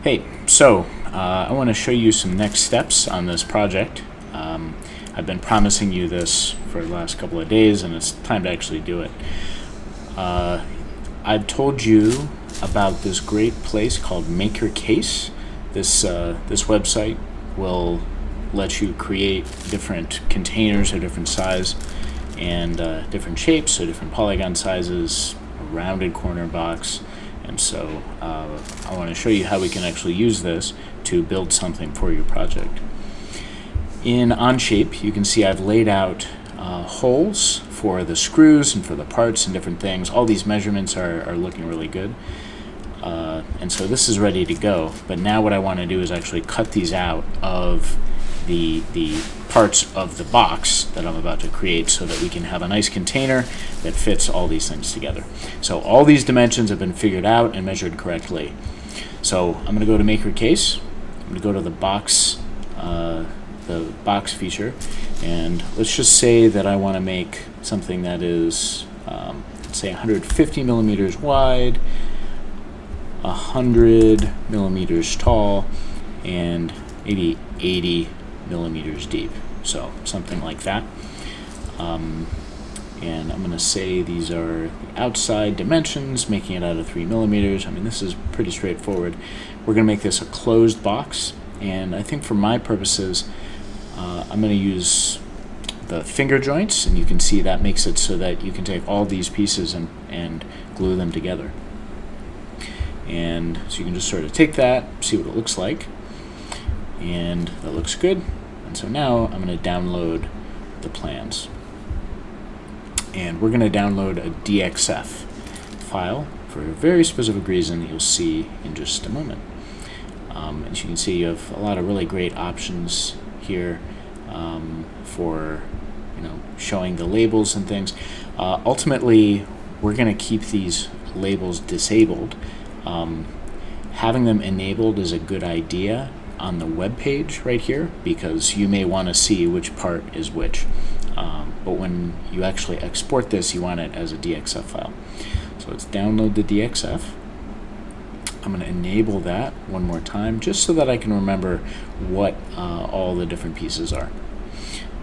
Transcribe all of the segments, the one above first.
Hey, so I want to show you some next steps on this project. I've been promising you this for the last couple of days, and it's time to actually do it. I've told you about this great place called Make Your Case. This website will let you create different containers of different size and different shapes, so different polygon sizes, a rounded corner box. And so I want to show you how we can actually use this to build something for your project. In Onshape, you can see I've laid out holes for the screws and for the parts and different things. All these measurements are looking really good. And so this is ready to go. But now what I want to do is actually cut these out of the parts of the box that I'm about to create so that we can have a nice container that fits all these things together. So all these dimensions have been figured out and measured correctly. So I'm going to go to Make Your Case. I'm going to go to the box feature, and let's just say that I want to make something that is let's say 150 millimeters wide, 100 millimeters tall, and maybe 80 millimeters deep, so something like that. And I'm going to say these are the outside dimensions, making it out of 3 millimeters. I mean, this is pretty straightforward. We're going to make this a closed box, and I think for my purposes I'm going to use the finger joints, and you can see that makes it so that you can take all these pieces and glue them together. And so you can just sort of take that, see what it looks like, and that looks good. And so now I'm going to download the plans. And we're going to download a DXF file for a very specific reason that you'll see in just a moment. As you can see, you have a lot of really great options here for showing the labels and things. Ultimately, we're going to keep these labels disabled. Having them enabled is a good idea on the web page right here, because you may want to see which part is which. But when you actually export this, you want it as a DXF file. So let's download the DXF. I'm going to enable that one more time just so that I can remember what all the different pieces are.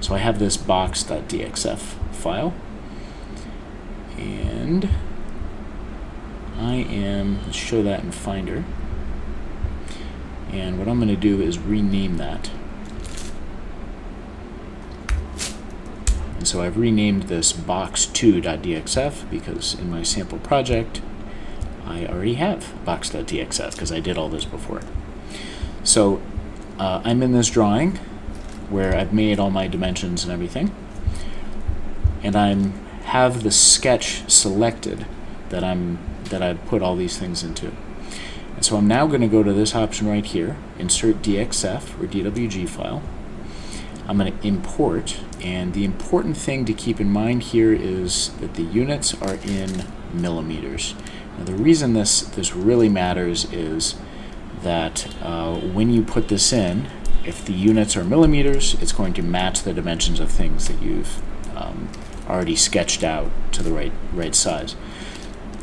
So I have this box.dxf file, and let's show that in Finder. And what I'm going to do is rename that. And so I've renamed this box2.dxf because in my sample project I already have box.dxf because I did all this before. So I'm in this drawing where I've made all my dimensions and everything, and I have the sketch selected that I put all these things into. And so I'm now going to go to this option right here, Insert DXF or Dwg File. I'm going to import, and the important thing to keep in mind here is that the units are in millimeters. Now the reason this really matters is that when you put this in, if the units are millimeters, it's going to match the dimensions of things that you've already sketched out to the right size.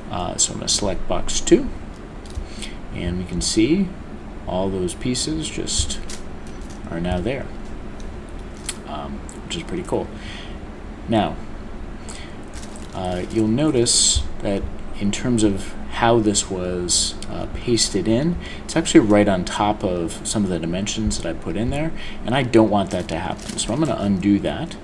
So I'm going to select box 2, and we can see all those pieces just are now there, which is pretty cool. Now, you'll notice that in terms of how this was pasted in, it's actually right on top of some of the dimensions that I put in there, and I don't want that to happen. So I'm going to undo that.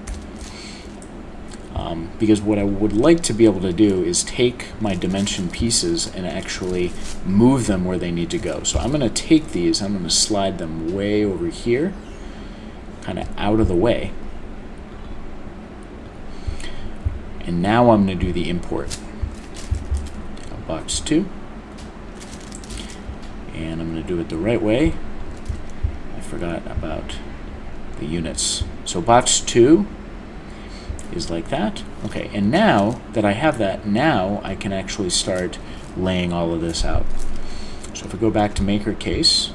Because what I would like to be able to do is take my dimension pieces and actually move them where they need to go. So I'm going to take these, I'm going to slide them way over here, kind of out of the way. And now I'm going to do the import. Box 2. And I'm going to do it the right way. I forgot about the units. So box 2 is like that. Okay, and now that I have that, now I can actually start laying all of this out. So if I go back to Make Your Case,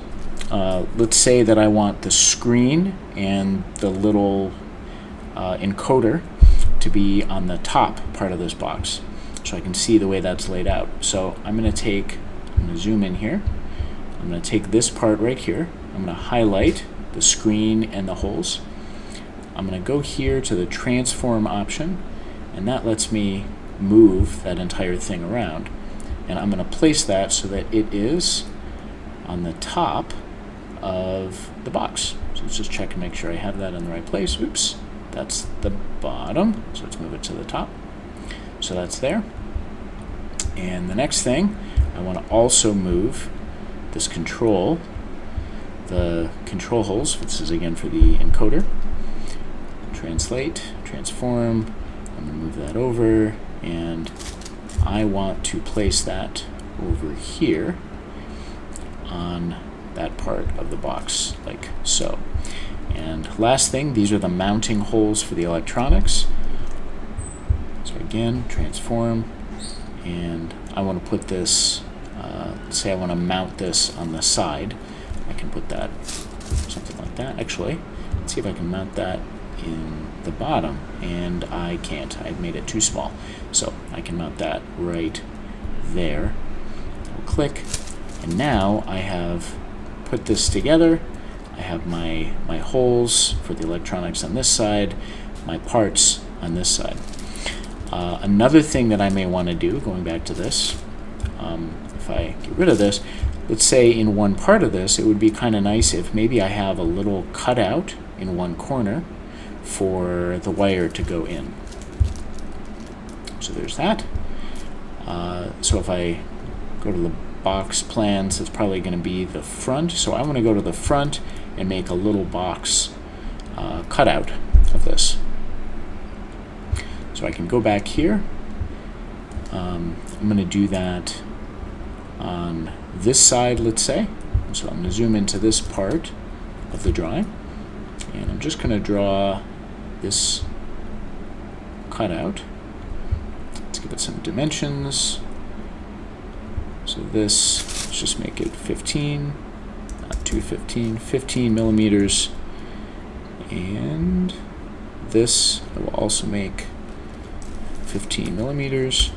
let's say that I want the screen and the little encoder to be on the top part of this box, so I can see the way that's laid out. So I'm going to zoom in here. I'm going to take this part right here. I'm going to highlight the screen and the holes. I'm going to go here to the transform option, and that lets me move that entire thing around. And I'm going to place that so that it is on the top of the box. So let's just check and make sure I have that in the right place. Oops, that's the bottom. So let's move it to the top. So that's there. And the next thing, I want to also move this control, the control holes. This is again for the encoder. Translate, transform. I'm going to move that over, and I want to place that over here on that part of the box, like so. And last thing, these are the mounting holes for the electronics. So again, transform, and I want to put this, say I want to mount this on the side. I can put that, something like that. Actually, let's see if I can mount that in the bottom, and I can't. I've made it too small. So I can mount that right there. I'll click, and now I have put this together. I have my holes for the electronics on this side, my parts on this side. Another thing that I may want to do, going back to this, if I get rid of this, let's say in one part of this, it would be kind of nice if maybe I have a little cutout in one corner for the wire to go in. So there's that. So if I go to the box plans, it's probably going to be the front. So I want to go to the front and make a little box cutout of this. So I can go back here. I'm going to do that on this side, let's say. So I'm going to zoom into this part of the drawing, and I'm just going to draw this cutout. Let's give it some dimensions. So this, let's just make it 15, not too 15 millimeters. And this I will also make 15 millimeters.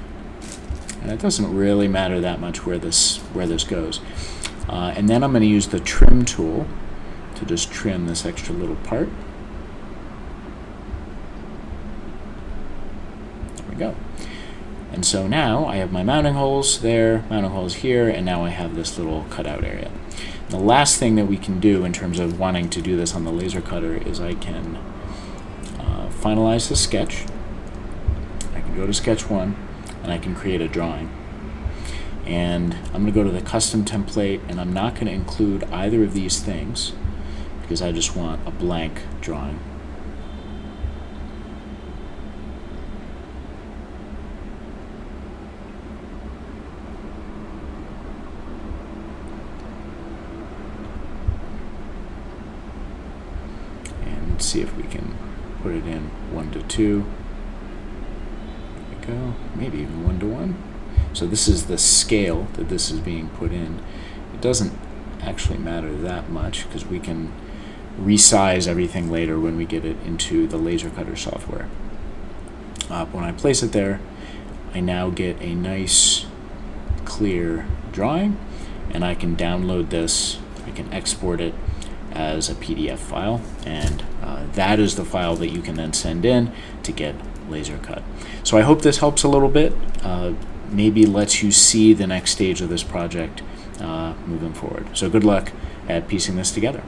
And it doesn't really matter that much where this goes. And then I'm going to use the trim tool to just trim this extra little part. There we go. And so now I have my mounting holes there, mounting holes here, and now I have this little cutout area. The last thing that we can do in terms of wanting to do this on the laser cutter is I can finalize the sketch. I can go to sketch 1, and I can create a drawing. And I'm going to go to the custom template, and I'm not going to include either of these things because I just want a blank drawing. And let's see if we can put it in 1 to 2. There we go. Maybe even 1 to 1. So this is the scale that this is being put in. It doesn't actually matter that much because we can resize everything later when we get it into the laser cutter software. When I place it there, I now get a nice clear drawing, and I can download this. I can export it as a PDF file, and that is the file that you can then send in to get laser cut. So I hope this helps a little bit. Maybe lets you see the next stage of this project moving forward. So good luck at piecing this together.